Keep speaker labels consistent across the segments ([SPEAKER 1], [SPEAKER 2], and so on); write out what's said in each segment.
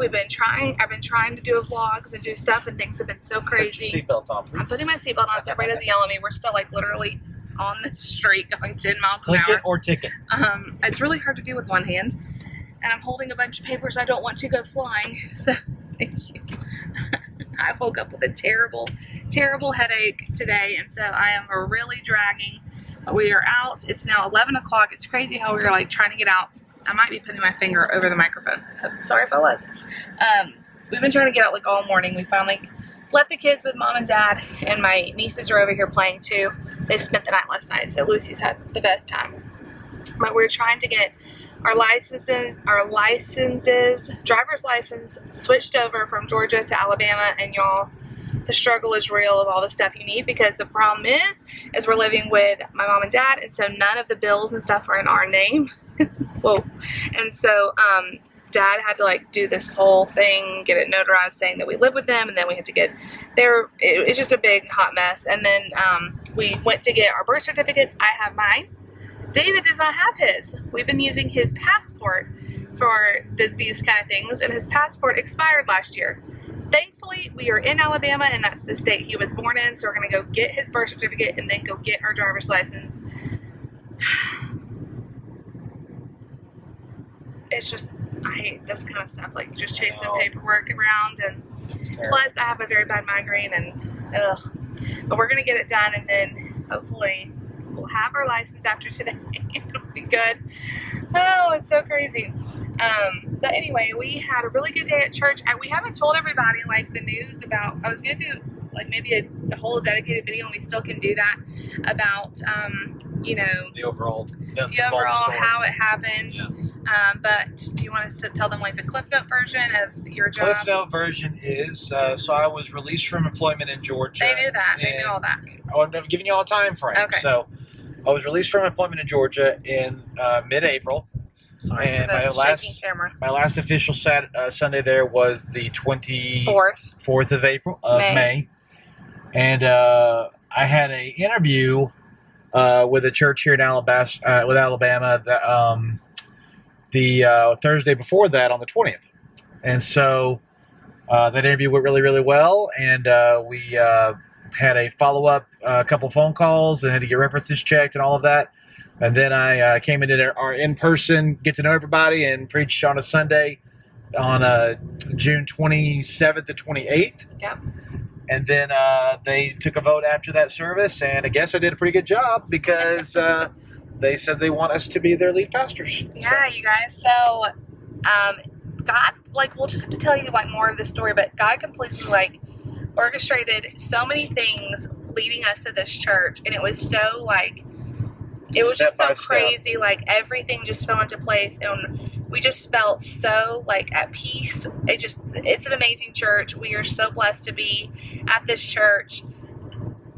[SPEAKER 1] I've been trying to do vlogs and do stuff, and things have been so crazy.
[SPEAKER 2] Put your seatbelt on, please.
[SPEAKER 1] I'm putting my seatbelt on so everybody doesn't yell at me. We're still like literally on the street going 10 miles an
[SPEAKER 2] Click
[SPEAKER 1] hour.
[SPEAKER 2] it or ticket.
[SPEAKER 1] It's really hard to do with one hand, and I'm holding a bunch of papers I don't want to go flying, so thank you. I woke up with a terrible, terrible headache today, and so I am really dragging. We are out. It's now 11 o'clock. It's crazy how we were like trying to get out. I might be putting my finger over the microphone. Sorry if I was. We've been trying to get out like all morning. We finally left the kids with mom and dad, and my nieces are over here playing too. They spent the night last night, so Lucy's had the best time. But we're trying to get our licenses, driver's license switched over from Georgia to Alabama, and y'all, the struggle is real of all the stuff you need, because the problem is we're living with my mom and dad, and so none of the bills and stuff are in our name. Whoa. And so dad had to like do this whole thing, get it notarized saying that we live with them, and then we had to get there. It's just a big hot mess. And then we went to get our birth certificates. I have mine. David does not have his. We've been using his passport for these kind of things, and his passport expired last year. Thankfully, we are in Alabama, and that's the state he was born in, so we're going to go get his birth certificate and then go get our driver's license. It's just, I hate this kind of stuff, like just chasing paperwork around, and plus I have a very bad migraine, and ugh. But we're going to get it done, and then hopefully we'll have our license after today. It'll be good. Oh, it's so crazy. But anyway, we had a really good day at church. We haven't told everybody like the news about, I was going to do like maybe a whole dedicated video, and we still can do that, about, you know,
[SPEAKER 2] the overall
[SPEAKER 1] how it happened.
[SPEAKER 2] Yeah.
[SPEAKER 1] But do you want to tell them like the Cliff Note version of your job?
[SPEAKER 2] Cliff Note version is, so I was released from employment in Georgia.
[SPEAKER 1] They knew that. They knew all that.
[SPEAKER 2] I'm giving you all a time frame.
[SPEAKER 1] Okay.
[SPEAKER 2] So I was released from employment in Georgia in mid-April.
[SPEAKER 1] Sorry,
[SPEAKER 2] and
[SPEAKER 1] my
[SPEAKER 2] last official Sunday there was the 4th of April of May. And I had an interview with a church here in Alabama, the Thursday before that on the 20th. And so that interview went really, really well, and we had a follow-up, a couple phone calls, and had to get references checked and all of that. And then I came into our in-person, get to know everybody, and preached on a Sunday on June 27th to 28th.
[SPEAKER 1] Yep.
[SPEAKER 2] And then they took a vote after that service, and I guess I did a pretty good job, because they said they want us to be their lead pastors.
[SPEAKER 1] Yeah, so. You guys. So, God, like, we'll just have to tell you like more of the story, but God completely like orchestrated so many things leading us to this church, and it was so like, it was just so crazy. Like everything just fell into place, and we just felt so like at peace. It's an amazing church. We are so blessed to be at this church.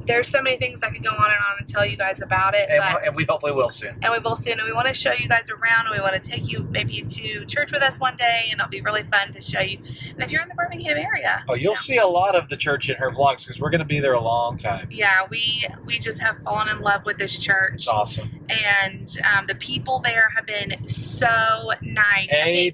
[SPEAKER 1] There's so many things I could go on and tell you guys about it.
[SPEAKER 2] And we hopefully will soon.
[SPEAKER 1] And we will soon. And we want to show you guys around. And we want to take you maybe to church with us one day. And it'll be really fun to show you. And if you're in the Birmingham area.
[SPEAKER 2] Oh, you'll see a lot of the church in her vlogs, because we're going to be there a long time.
[SPEAKER 1] Yeah, we just have fallen in love with this church.
[SPEAKER 2] It's awesome.
[SPEAKER 1] And the people there have been so nice.
[SPEAKER 2] A+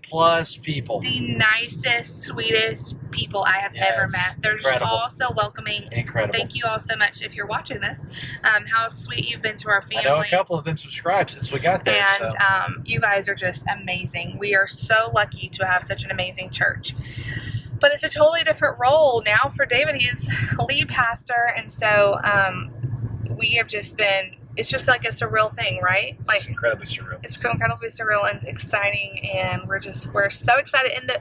[SPEAKER 2] people.
[SPEAKER 1] The nicest, sweetest people I have ever met. They're just all so welcoming.
[SPEAKER 2] Incredible.
[SPEAKER 1] Thank you all so much if you're watching this. How sweet you've been to our family.
[SPEAKER 2] I know a couple of them subscribed since we got there.
[SPEAKER 1] And you guys are just amazing. We are so lucky to have such an amazing church. But it's a totally different role now for David. He's lead pastor, and so we have just been, it's just like a surreal thing, right? Like,
[SPEAKER 2] it's incredibly surreal. It's
[SPEAKER 1] incredibly surreal and exciting, and we're so excited. And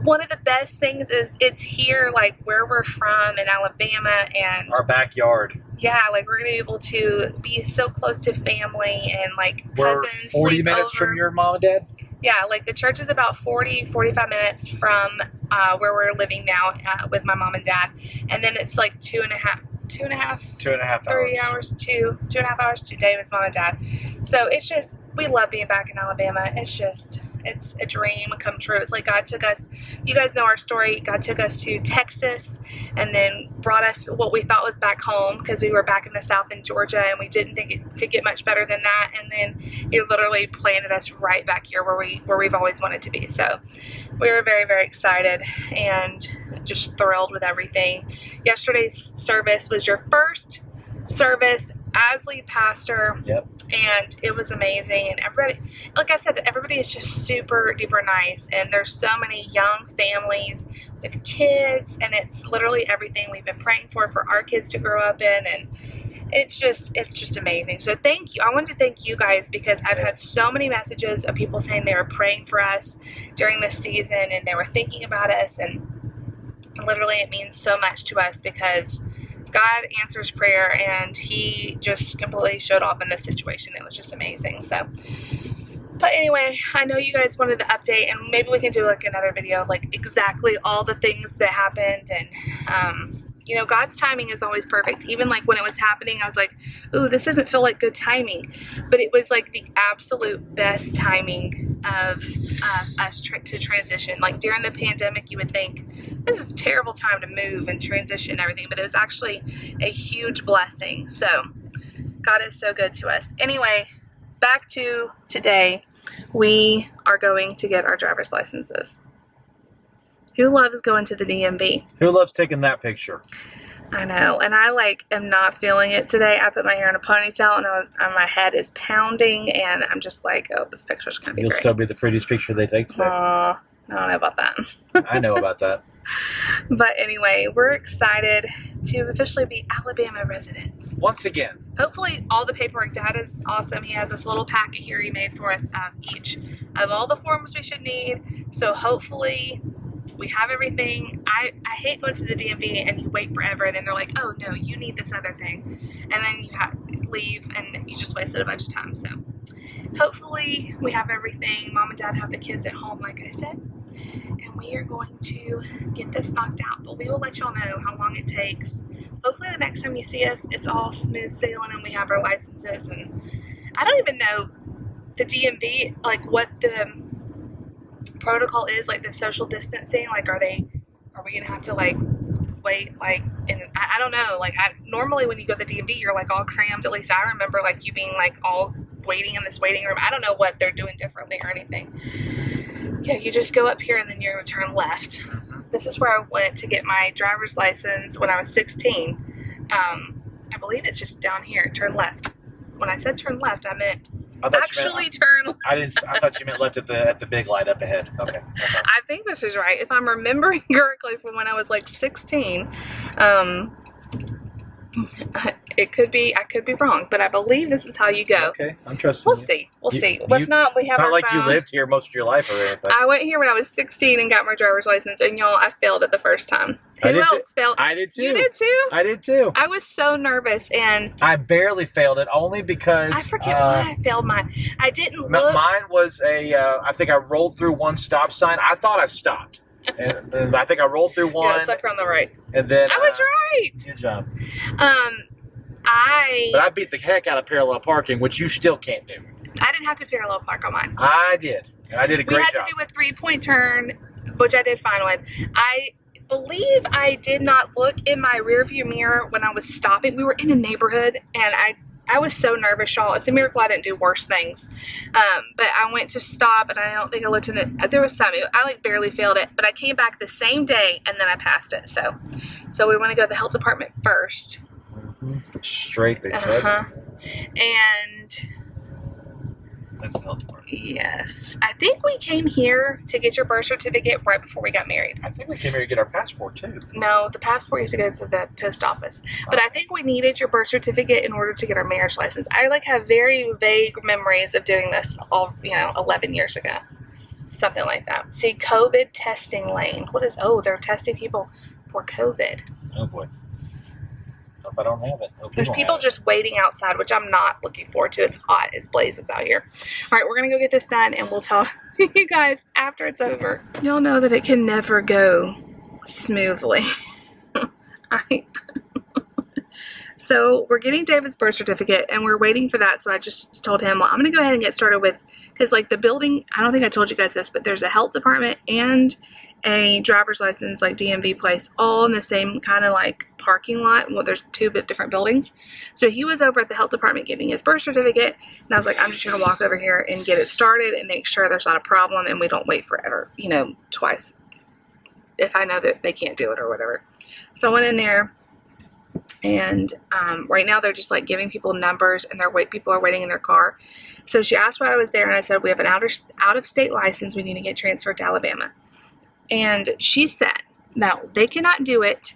[SPEAKER 1] one of the best things is it's here, like where we're from in Alabama, and
[SPEAKER 2] our backyard.
[SPEAKER 1] Yeah, like we're gonna be able to be so close to family and like
[SPEAKER 2] we're
[SPEAKER 1] cousins.
[SPEAKER 2] 40 minutes from your mom and dad?
[SPEAKER 1] Yeah, like the church is about 45 minutes from where we're living now with my mom and dad, and then it's like 3 hours to David's mom and dad. So it's just, we love being back in Alabama. It's it's a dream come true. It's like God took us, you guys know our story, God took us to Texas and then brought us what we thought was back home, because we were back in the South in Georgia and we didn't think it could get much better than that, and then He literally planted us right back here where we've always wanted to be. So we were very, very excited and just thrilled with everything. Yesterday's service was your first service as lead pastor.
[SPEAKER 2] Yep.
[SPEAKER 1] And it was amazing, and everybody, like I said, everybody is just super duper nice, and there's so many young families with kids, and it's literally everything we've been praying for our kids to grow up in, and it's just amazing. So thank you. I wanted to thank you guys, because I've had so many messages of people saying they were praying for us during this season and they were thinking about us, and literally it means so much to us, because God answers prayer, and He just completely showed off in this situation. It was just amazing. So, but anyway, I know you guys wanted the update, and maybe we can do like another video of like exactly all the things that happened. And you know, God's timing is always perfect. Even like when it was happening, I was like, ooh, this doesn't feel like good timing, but it was like the absolute best timing of us to transition. Like during the pandemic, you would think this is a terrible time to move and transition and everything, but it was actually a huge blessing. So God is so good to us. Anyway, back to today. We are going to get our driver's licenses. Who loves going to the DMV?
[SPEAKER 2] Who loves taking that picture?
[SPEAKER 1] I know, and I like am not feeling it today. I put my hair in a ponytail, and my head is pounding, and I'm just like, oh, this picture's gonna be
[SPEAKER 2] You'll
[SPEAKER 1] great.
[SPEAKER 2] still be the prettiest picture they take today.
[SPEAKER 1] I don't know about that.
[SPEAKER 2] I know about that.
[SPEAKER 1] But anyway, we're excited to officially be Alabama residents.
[SPEAKER 2] Once again.
[SPEAKER 1] Hopefully all the paperwork, Dad is awesome. He has this little packet here he made for us of each of all the forms we should need. So hopefully we have everything. I hate going to the DMV and you wait forever, and then they're like, oh no, you need this other thing, and then you leave and you just wasted a bunch of time. So hopefully we have everything. Mom and Dad have the kids at home, like I said, and we are going to get this knocked out. But we will let y'all know how long it takes. Hopefully the next time you see us, it's all smooth sailing and we have our licenses. And I don't even know the DMV, like what the protocol is, like the social distancing. Like are we gonna have to like wait, like, and I don't know, like normally when you go to the DMV you're like all crammed. At least I remember like you being like all waiting in this waiting room. I don't know what they're doing differently or anything. Yeah, you just go up here and then you're gonna turn left. This is where I went to get my driver's license when I was 16. I believe it's just down here. Turn left. When I said turn left, I meant actually turn left.
[SPEAKER 2] I thought you meant left at the big light up ahead. Okay.
[SPEAKER 1] I think this is right. If I'm remembering correctly from when I was like 16. It could be, I could be wrong, but I believe this is how you go.
[SPEAKER 2] Okay, I'm trusting
[SPEAKER 1] We'll
[SPEAKER 2] you.
[SPEAKER 1] see. We'll see. If not, we have our
[SPEAKER 2] It's not like
[SPEAKER 1] phone.
[SPEAKER 2] you lived here most of your life or anything.
[SPEAKER 1] I went here when I was 16 and got my driver's license, and y'all, I failed it the first time. Who else failed?
[SPEAKER 2] I did too.
[SPEAKER 1] You did too?
[SPEAKER 2] I did too.
[SPEAKER 1] I was so nervous, and
[SPEAKER 2] I barely failed it only because
[SPEAKER 1] I forget why I failed mine. I didn't look.
[SPEAKER 2] Mine was I think I rolled through one stop sign. I thought I stopped. And I think I rolled through one.
[SPEAKER 1] Yeah, it's like on the right.
[SPEAKER 2] And then
[SPEAKER 1] I was right.
[SPEAKER 2] Good job.
[SPEAKER 1] But
[SPEAKER 2] I beat the heck out of parallel parking, which you still can't do.
[SPEAKER 1] I didn't have to parallel park on mine.
[SPEAKER 2] I did. And I did a great job.
[SPEAKER 1] We had to do a 3-point turn, which I did fine with. I believe I did not look in my rearview mirror when I was stopping. We were in a neighborhood, and I was so nervous, y'all. It's a miracle I didn't do worse things. But I went to stop, and I don't think I looked in it. There was some. I like barely failed it, but I came back the same day, and then I passed it. So we want to go to the health department first.
[SPEAKER 2] Straight, they said.
[SPEAKER 1] And
[SPEAKER 2] that's the health department.
[SPEAKER 1] Yes, I think we came here to get your birth certificate right before we got married.
[SPEAKER 2] I think we came here to get our passport too.
[SPEAKER 1] No, the passport you have to go to the post office. But I think we needed your birth certificate in order to get our marriage license. I like have very vague memories of doing this all 11 years ago, something like that. See, COVID testing lane. What is? Oh, they're testing people for COVID.
[SPEAKER 2] Oh boy. Hope I don't have it.
[SPEAKER 1] There's people just waiting outside, which I'm not looking forward to. It's hot as blazes out here. All right, we're going to go get this done, and we'll talk to you guys after it's over. Y'all know that it can never go smoothly. So we're getting David's birth certificate and we're waiting for that. So I just told him, well, I'm going to go ahead and get started with, because like the building, I don't think I told you guys this, but there's a health department and a driver's license like DMV place all in the same kind of like parking lot. Well, there's two different buildings. So he was over at the health department getting his birth certificate, and I was like, I'm just gonna walk over here and get it started and make sure there's not a problem and we don't wait forever, you know, twice if I know that they can't do it or whatever. So I went in there, and right now they're just like giving people numbers, and people are waiting in their car. So she asked why I was there, and I said, we have an out of state license, we need to get transferred to Alabama. And she said that they cannot do it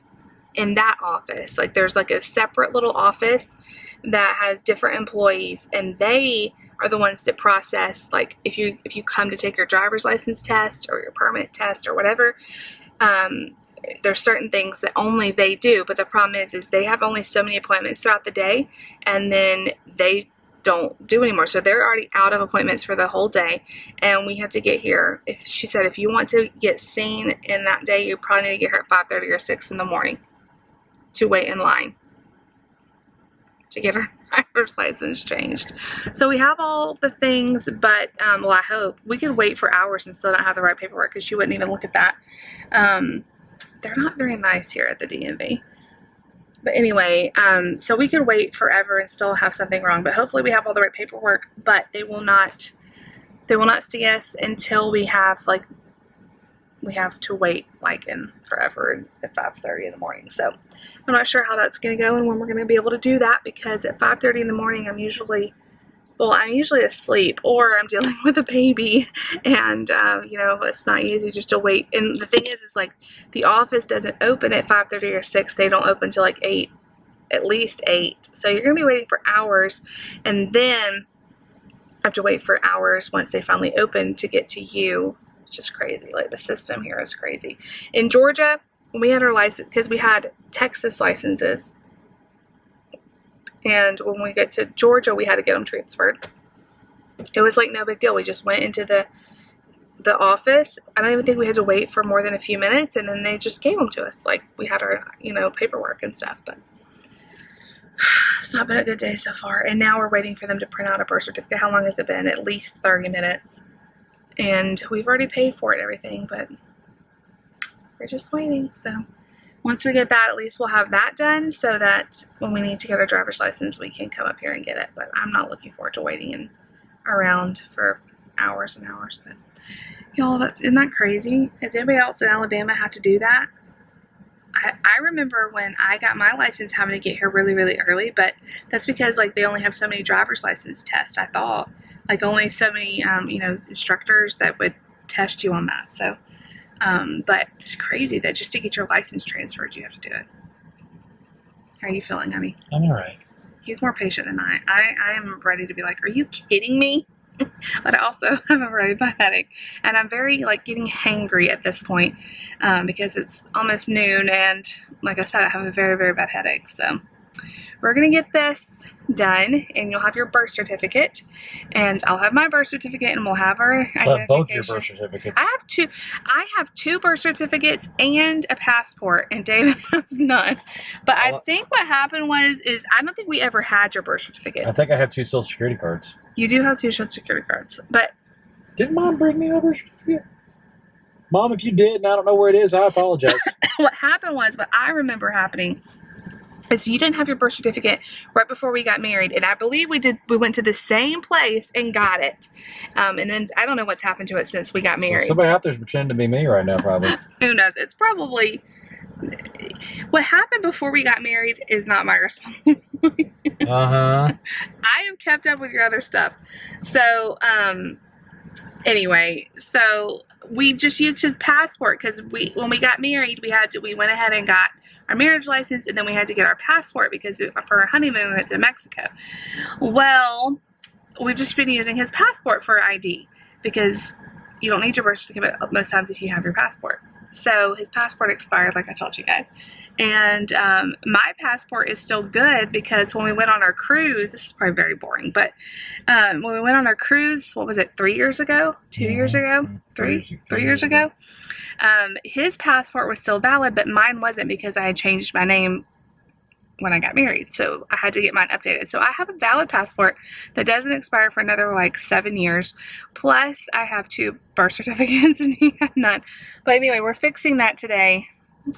[SPEAKER 1] in that office. Like there's like a separate little office that has different employees, and they are the ones that process, like if you come to take your driver's license test or your permit test or whatever, there's certain things that only they do. But the problem is they have only so many appointments throughout the day, and then they don't do anymore. So they're already out of appointments for the whole day, and we have to get here. She said if you want to get seen in that day, you probably need to get here at 5:30 or 6 in the morning to wait in line to get her driver's license changed. So we have all the things, but well, I hope we could wait for hours and still not have the right paperwork, because she wouldn't even look at that. They're not very nice here at the DMV. But anyway, so we could wait forever and still have something wrong, but hopefully we have all the right paperwork. But they will not see us until we have to wait like in forever at 5:30 in the morning. So I'm not sure how that's going to go and when we're going to be able to do that, because at 5:30 in the morning I'm usually asleep, or I'm dealing with a baby, and you know, it's not easy just to wait. And the thing is like the office doesn't open at 5:30 or 6. They don't open till like 8, at least 8. So you're gonna be waiting for hours, and then have to wait for hours once they finally open to get to you. It's just crazy. Like the system here is crazy. In Georgia, when we had our license, because we had Texas licenses, and when we get to Georgia, we had to get them transferred. It was like no big deal. We just went into the office. I don't even think we had to wait for more than a few minutes, and then they just gave them to us. Like we had our, you know, paperwork and stuff. But it's not been a good day so far. And now we're waiting for them to print out a birth certificate. How long has it been? At least 30 minutes. And we've already paid for it and everything, but we're just waiting. So once we get that, at least we'll have that done, so that when we need to get our driver's license, we can come up here and get it. But I'm not looking forward to waiting around for hours and hours. But y'all, isn't that crazy? Has anybody else in Alabama had to do that? I remember when I got my license having to get here really, really early, but that's because like they only have so many driver's license tests. I thought like only so many, you know, instructors that would test you on that. So, but it's crazy that just to get your license transferred, you have to do it. How are you feeling, honey?
[SPEAKER 2] I'm all right.
[SPEAKER 1] He's more patient than I. I am ready to be like, are you kidding me? But I also have a very bad headache, and I'm very like getting hangry at this point, because it's almost noon, and like I said, I have a very, very bad headache. So we're gonna get this done, and you'll have your birth certificate, and I'll have my birth certificate, and we'll have our identification.
[SPEAKER 2] Both your birth certificates.
[SPEAKER 1] I have two birth certificates and a passport, and David has none. But I think what happened is I don't think we ever had your birth certificate.
[SPEAKER 2] I think I have 2 Social Security cards.
[SPEAKER 1] You do have 2 Social Security cards, but
[SPEAKER 2] didn't Mom bring me a birth certificate? Mom, if you did and I don't know where it is, I apologize.
[SPEAKER 1] What happened was, what I remember happening is you didn't have your birth certificate right before we got married, and I believe we went to the same place and got it, and then I don't know what's happened to it since we got married.
[SPEAKER 2] So somebody out there's pretending to be me right now, probably.
[SPEAKER 1] Who knows? It's probably what happened before we got married is not my responsibility. I have kept up with your other stuff. So anyway, so we just used his passport, because when we got married, we went ahead and got our marriage license, and then we had to get our passport because for our honeymoon we went to Mexico. Well, we've just been using his passport for ID, because you don't need your birth certificate most times if you have your passport. So his passport expired, like I told you guys. And my passport is still good, because when we went on our cruise, this is probably very boring, but when we went on our cruise, what was it, 3 years ago? 2 years ago? 3 years ago? His passport was still valid, but mine wasn't, because I had changed my name when I got married, so I had to get mine updated. So I have a valid passport that doesn't expire for another like 7 years, plus I have 2 birth certificates and he had none. But anyway, we're fixing that today.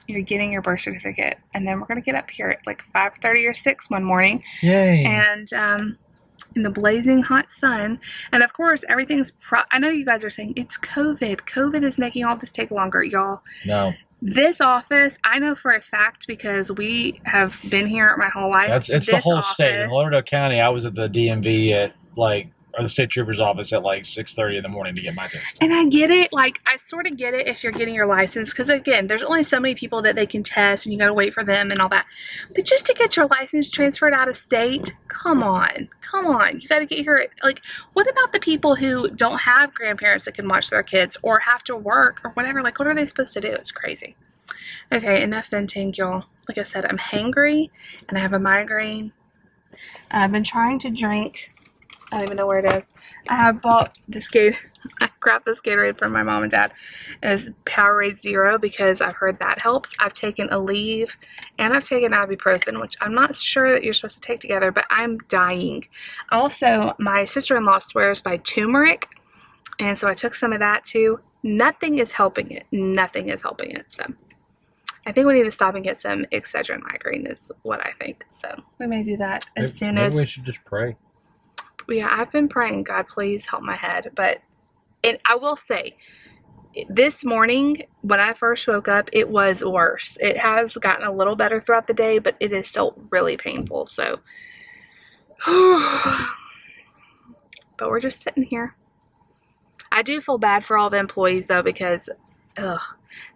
[SPEAKER 1] You're getting your birth certificate, and then we're gonna get up here at like 5:30 or 6 one morning.
[SPEAKER 2] Yay!
[SPEAKER 1] And in the blazing hot sun, and of course everything's I know you guys are saying it's COVID is making all this take longer, y'all.
[SPEAKER 2] No,
[SPEAKER 1] this office, I know for a fact because we have been here my whole life.
[SPEAKER 2] it's the whole state. In Lauderdale County, I was at the DMV at or the state trooper's office at like 6:30 in the morning to get my test.
[SPEAKER 1] And I get it, like I sort of get it if you're getting your license, because again, there's only so many people that they can test and you gotta wait for them and all that. But just to get your license transferred out of state, come on, you gotta get here. Like, what about the people who don't have grandparents that can watch their kids or have to work or whatever? Like, what are they supposed to do? It's crazy. Okay, enough venting, y'all. Like I said, I'm hangry and I have a migraine. I've been trying to drink. I don't even know where it is. I have bought this I grabbed this Gatorade from my mom and dad. It's Powerade Zero because I've heard that helps. I've taken Aleve and I've taken ibuprofen, which I'm not sure that you're supposed to take together, but I'm dying. Also, my sister-in-law swears by turmeric, and so I took some of that too. Nothing is helping it. Nothing is helping it. So I think we need to stop and get some Excedrin migraine is what I think. So we may do that as soon as.
[SPEAKER 2] Maybe we should just pray.
[SPEAKER 1] Yeah, I've been praying, God, please help my head. But I will say, this morning, when I first woke up, it was worse. It has gotten a little better throughout the day, but it is still really painful. So, but we're just sitting here. I do feel bad for all the employees, though, because,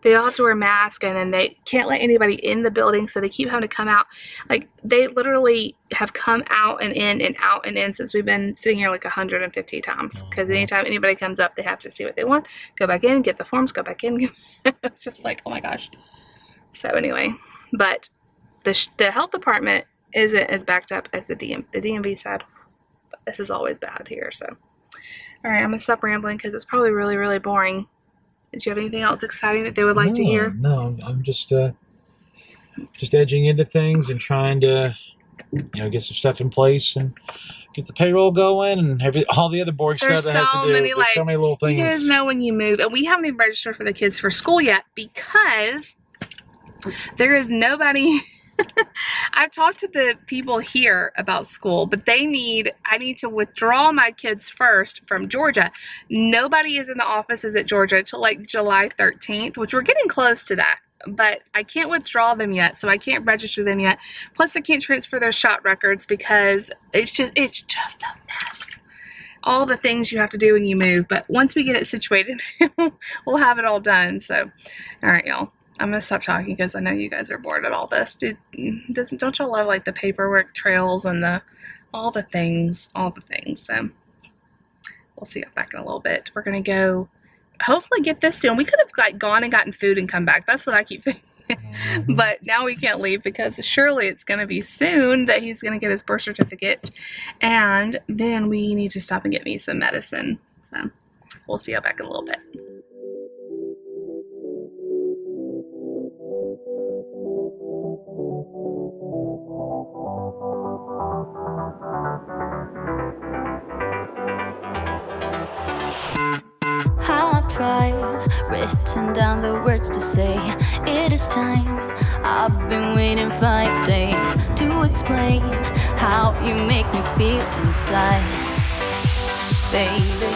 [SPEAKER 1] they all have to wear masks, and then they can't let anybody in the building, so they keep having to come out. Like, they literally have come out and in and out and in since we've been sitting here like 150 times. Because anytime anybody comes up, they have to see what they want, go back in, get the forms, go back in. It's just like, oh my gosh. So anyway, but the health department isn't as backed up as the DMV side. But this is always bad here, so. All right, I'm going to stop rambling because it's probably really, really boring. Did you have anything else exciting that they would like to hear?
[SPEAKER 2] No, I'm just edging into things and trying to, get some stuff in place and get the payroll going and all the other boring stuff that has to do. There's so many little things.
[SPEAKER 1] You guys know when you move, and we haven't even registered for the kids for school yet because there is nobody. I've talked to the people here about school, but I need to withdraw my kids first from Georgia. Nobody is in the offices at Georgia until like July 13th, which we're getting close to that, but I can't withdraw them yet, so I can't register them yet. Plus I can't transfer their shot records because it's just a mess. All the things you have to do when you move, but once we get it situated, we'll have it all done. So, all right, y'all. I'm going to stop talking because I know you guys are bored at all this. Don't y'all love like the paperwork trails and all the things? So we'll see you back in a little bit. We're going to go hopefully get this soon. We could have gone and gotten food and come back. That's what I keep thinking. But now we can't leave because surely it's going to be soon that he's going to get his birth certificate. And then we need to stop and get me some medicine. So we'll see you back in a little bit.
[SPEAKER 3] I've tried, written down the words to say it is time. I've been waiting 5 days to explain how you make me feel inside. Baby,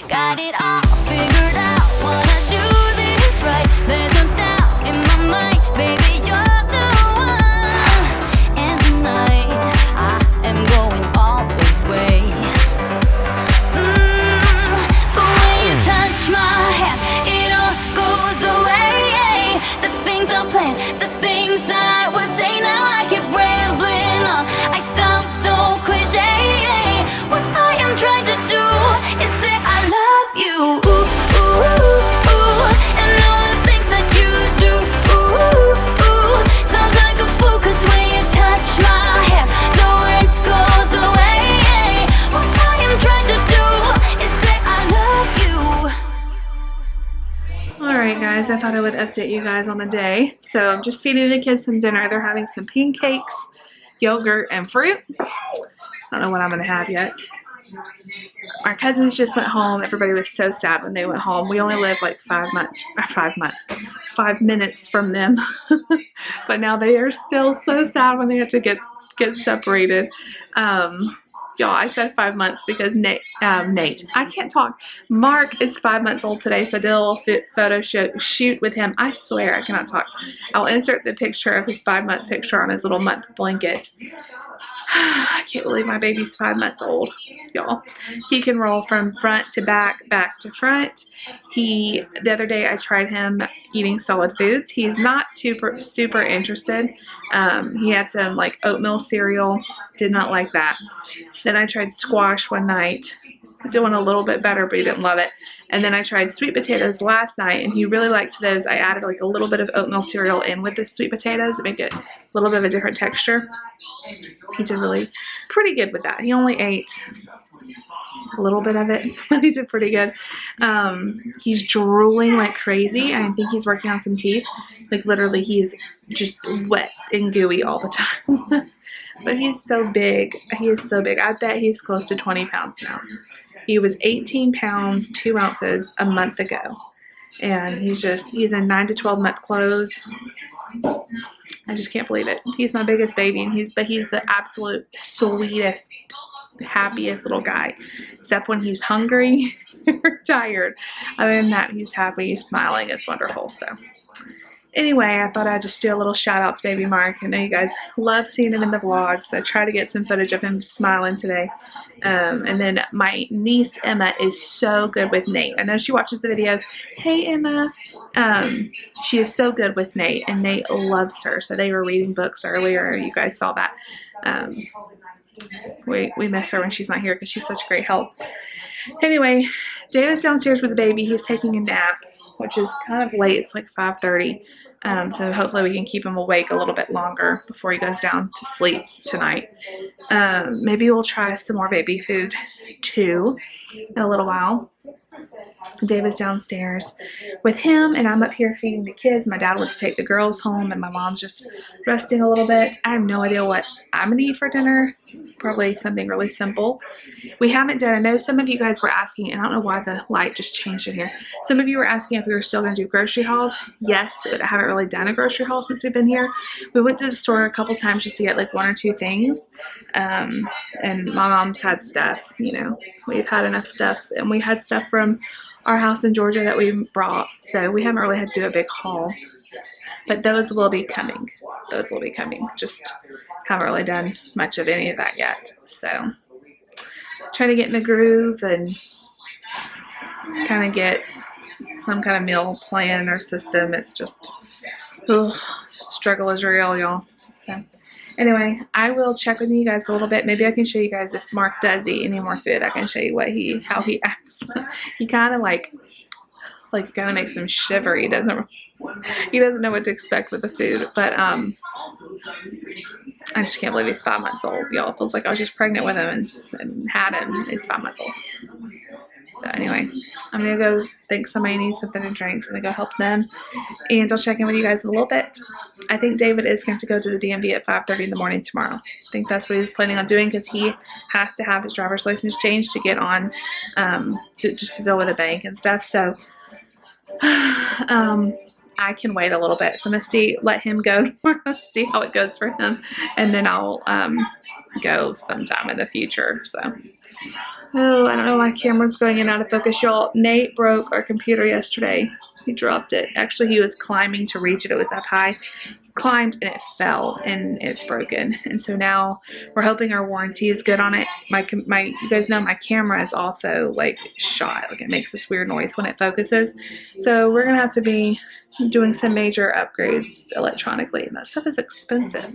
[SPEAKER 3] got it all figured out, wanna do this right. There's no doubt in my mind, baby, you're the one. And tonight, I am going all the way. Touch my hand, it all goes away. The things I planned, the things I would say. Now I keep rambling on, I sound so cliche. What I am trying to do is say I love you. Ooh, ooh, ooh, ooh. And all the things that you do. Ooh, ooh, ooh. Sounds like a fool, cause when you touch my hand, the words goes away. What I am trying to do is say I love you.
[SPEAKER 1] Alright guys, I thought I would update you guys on the day. So I'm just feeding the kids some dinner. They're having some pancakes yogurt and fruit. I don't know what I'm going to have yet. Our cousins just went home. Everybody was so sad when they went home. We only lived like 5 minutes from them. But now they are still so sad when they have to get separated. Y'all, I said 5 months because Nate, I can't talk. Mark is 5 months old today, so I did a little photo shoot with him. I swear I cannot talk. I'll insert the picture of his 5-month picture on his little month blanket. I can't believe my baby's 5 months old, y'all. He can roll from front to back, back to front. The other day I tried him eating solid foods. He's not super interested. He had some like oatmeal cereal, did not like that. Then I tried squash one night, doing a little bit better, but he didn't love it. And then I tried sweet potatoes last night, and he really liked those. I added like a little bit of oatmeal cereal in with the sweet potatoes to make it a little bit of a different texture. He did really pretty good with that. He only ate a little bit of it, but he did pretty good. He's drooling like crazy. I think he's working on some teeth. Like literally he's just wet and gooey all the time. But he's so big. He is so big. I bet he's close to 20 pounds now. He was 18 pounds, 2 ounces a month ago. And he's in 9 to 12 month clothes. I just can't believe it. He's my biggest baby, and he's the absolute sweetest, happiest little guy. Except when he's hungry or tired. Other than that, he's happy, he's smiling. It's wonderful. So anyway, I thought I'd just do a little shout out to baby Mark. I know you guys love seeing him in the vlogs. I try to get some footage of him smiling today. And then my niece Emma is so good with Nate. I know she watches the videos. Hey Emma. She is so good with Nate, and Nate loves her. So they were reading books earlier. You guys saw that. We miss her when she's not here because she's such great help. Anyway, David's downstairs with the baby. He's taking a nap, which is kind of late. It's like 5:30. So hopefully we can keep him awake a little bit longer before he goes down to sleep tonight. Maybe we'll try some more baby food too in a little while. David's downstairs with him, and I'm up here feeding the kids. My dad went to take the girls home, and my mom's just resting a little bit. I have no idea what I'm gonna eat for dinner. Probably something really simple. We haven't done, I know some of you guys were asking, and I don't know why the light just changed in here. Some of you were asking if we were still gonna do grocery hauls. Yes, but I haven't really done a grocery haul since we've been here. We went to the store a couple times just to get like 1 or 2 things. And my mom's had stuff, you know, we've had enough stuff, and we had stuff from our house in Georgia that we brought, so we haven't really had to do a big haul, but those will be coming. Just haven't really done much of any of that yet. So trying to get in the groove and kind of get some kind of meal plan or system. It's just, struggle is real, y'all. So anyway, I will check with you guys a little bit. Maybe I can show you guys if Mark does eat any more food. I can show you how he acts. He kind of like kind of makes him shiver. He doesn't know what to expect with the food. But I just can't believe he's 5 months old, y'all. It feels like I was just pregnant with him and had him. He's 5 months old. So anyway, I'm gonna go think somebody needs something to drink, so I'm gonna go help them, and I'll check in with you guys in a little bit. I think David is going to go to the DMV at 5:30 in the morning tomorrow. I think that's what he's planning on doing, because he has to have his driver's license changed to get on, to go with a bank and stuff. So I can wait a little bit. So I'm gonna let him go tomorrow, see how it goes for him, and then I'll go sometime in the future. So. Oh, I don't know, my camera's going in and out of focus, y'all. Nate broke our computer yesterday. He dropped it. Actually, he was climbing to reach it. It was up high. He climbed and it fell, and it's broken. And so now we're hoping our warranty is good on it. You guys know my camera is also like shot. Like, it makes this weird noise when it focuses. So we're gonna have to be doing some major upgrades electronically, and that stuff is expensive.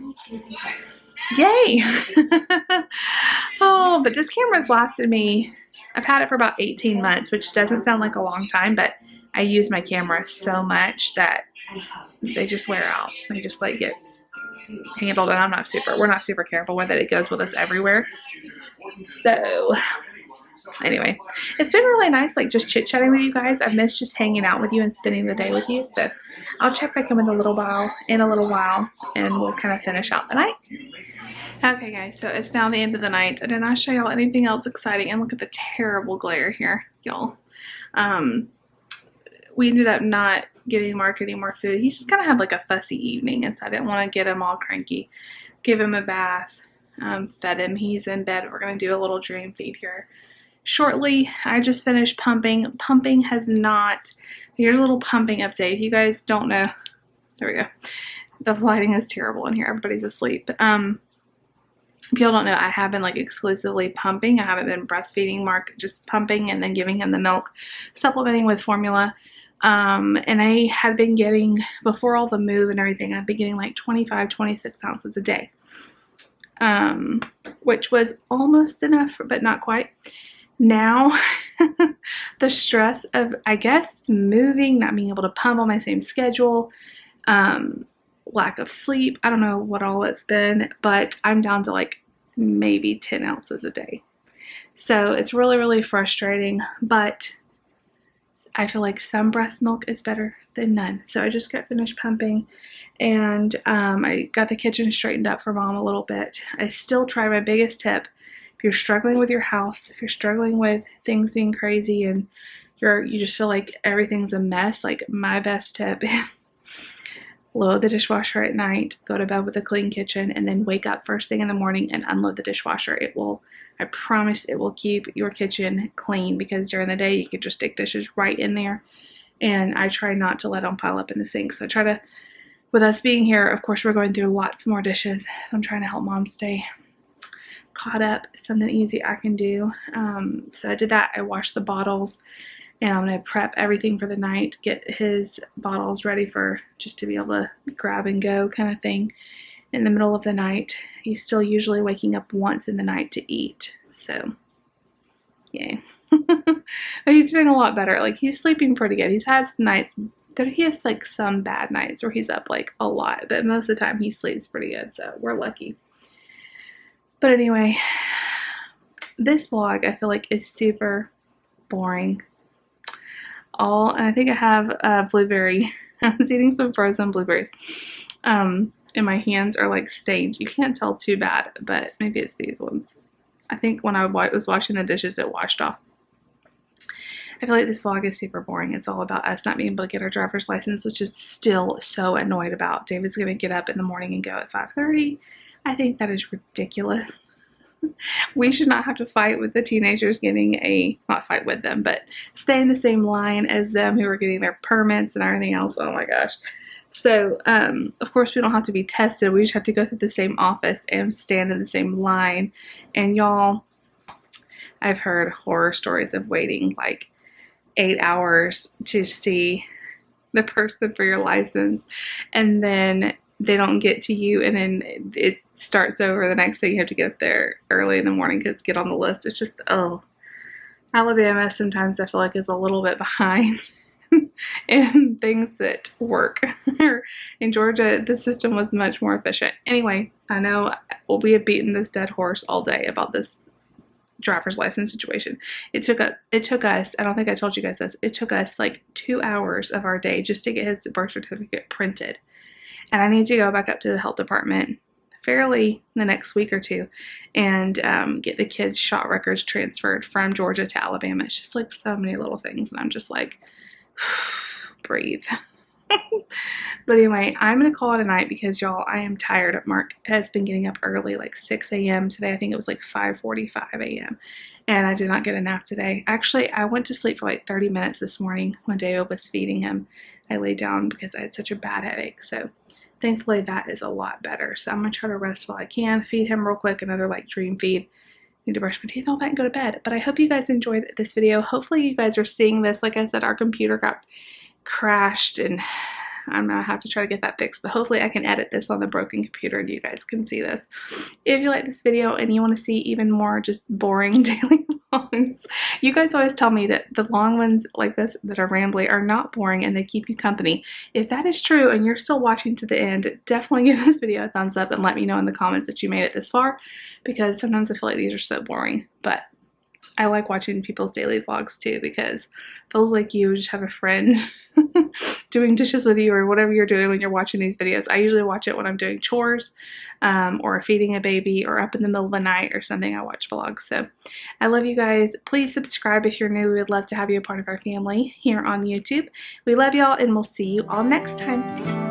[SPEAKER 1] Yay! Oh, but this camera's lasted me, I've had it for about 18 months, which doesn't sound like a long time, but I use my camera so much that they just wear out. They just like get handled, and we're not super careful with it. It goes with us everywhere. So anyway, it's been really nice, like just chit-chatting with you guys. I've missed just hanging out with you and spending the day with you. So I'll check back in with a little while, and we'll kind of finish out the night. Okay guys, so it's now the end of the night. I did not show y'all anything else exciting, and look at the terrible glare here, y'all. We ended up not giving Mark any more food. He just kind of had like a fussy evening, and so I didn't want to get him all cranky. Give him a bath, fed him. He's in bed. We're going to do a little dream feed here shortly. I just finished pumping. Pumping has not, here's a little pumping update. If you guys don't know, there we go. The lighting is terrible in here. Everybody's asleep. If y'all don't know, I have been like exclusively pumping. I haven't been breastfeeding Mark, just pumping and then giving him the milk, supplementing with formula. And I had been getting, before all the move and everything, I've been getting like 25, 26 ounces a day, which was almost enough, but not quite. Now, the stress of, I guess, moving, not being able to pump on my same schedule, lack of sleep, I don't know what all it's been, but I'm down to like maybe 10 ounces a day. So it's really, really frustrating, but I feel like some breast milk is better than none. So I just got finished pumping, and I got the kitchen straightened up for Mom a little bit. I still try my biggest tip. If you're struggling with your house, if you're struggling with things being crazy and you just feel like everything's a mess, like my best tip is load the dishwasher at night, go to bed with a clean kitchen, and then wake up first thing in the morning and unload the dishwasher. It will, I promise it will keep your kitchen clean, because during the day you could just stick dishes right in there, and I try not to let them pile up in the sink. So I try to, with us being here, of course we're going through lots more dishes. So I'm trying to help Mom stay caught up, something easy I can do. So I did that. I washed the bottles, and I'm going to prep everything for the night, get his bottles ready for just to be able to grab and go kind of thing in the middle of the night. He's still usually waking up once in the night to eat. So, yay. But he's doing a lot better. Like, he's sleeping pretty good. He has nights, he has like some bad nights where he's up like a lot, but most of the time he sleeps pretty good. So we're lucky. But anyway, this vlog I feel like is super boring. And I think I have blueberry. I was eating some frozen blueberries, and my hands are like stained. You can't tell too bad, but maybe it's these ones. I think when I was washing the dishes, it washed off. I feel like this vlog is super boring. It's all about us not being able to get our driver's license, which is still so annoyed about. David's going to get up in the morning and go at 5:30. I think that is ridiculous. We should not have to fight with the teenagers getting not fight with them, but stay in the same line as them who are getting their permits and everything else. Oh my gosh. So, of course we don't have to be tested. We just have to go through the same office and stand in the same line. And y'all, I've heard horror stories of waiting like 8 hours to see the person for your license, and then they don't get to you, and then it starts over the next day. You have to get up there early in the morning to get on the list. It's just, oh, Alabama sometimes I feel like is a little bit behind in things that work. In Georgia, the system was much more efficient. Anyway, I know we have beaten this dead horse all day about this driver's license situation. It took us, I don't think I told you guys this, it took us like 2 hours of our day just to get his birth certificate printed. And I need to go back up to the health department fairly the next week or two and get the kids' shot records transferred from Georgia to Alabama. It's just like so many little things, and I'm just like, breathe. But anyway, I'm going to call it a night because, y'all, I am tired. Mark has been getting up early, like 6 a.m. today. I think it was like 5:45 a.m. And I did not get a nap today. Actually, I went to sleep for like 30 minutes this morning when David was feeding him. I laid down because I had such a bad headache. So thankfully that is a lot better. So I'm going to try to rest while I can, feed him real quick, another like dream feed. Need to brush my teeth, all that, and go to bed. But I hope you guys enjoyed this video. Hopefully you guys are seeing this. Like I said, our computer got crashed, and I'm gonna have to try to get that fixed, but hopefully I can edit this on the broken computer and you guys can see this. If you like this video and you want to see even more just boring daily vlogs, you guys always tell me that the long ones like this that are rambly are not boring and they keep you company. If that is true and you're still watching to the end, definitely give this video a thumbs up and let me know in the comments that you made it this far, because sometimes I feel like these are so boring. But I like watching people's daily vlogs too, because it feels like you just have a friend doing dishes with you or whatever you're doing when you're watching these videos. I usually watch it when I'm doing chores or feeding a baby or up in the middle of the night or something. I watch vlogs. So I love you guys. Please subscribe if you're new. We would love to have you a part of our family here on YouTube. We love y'all, and we'll see you all next time.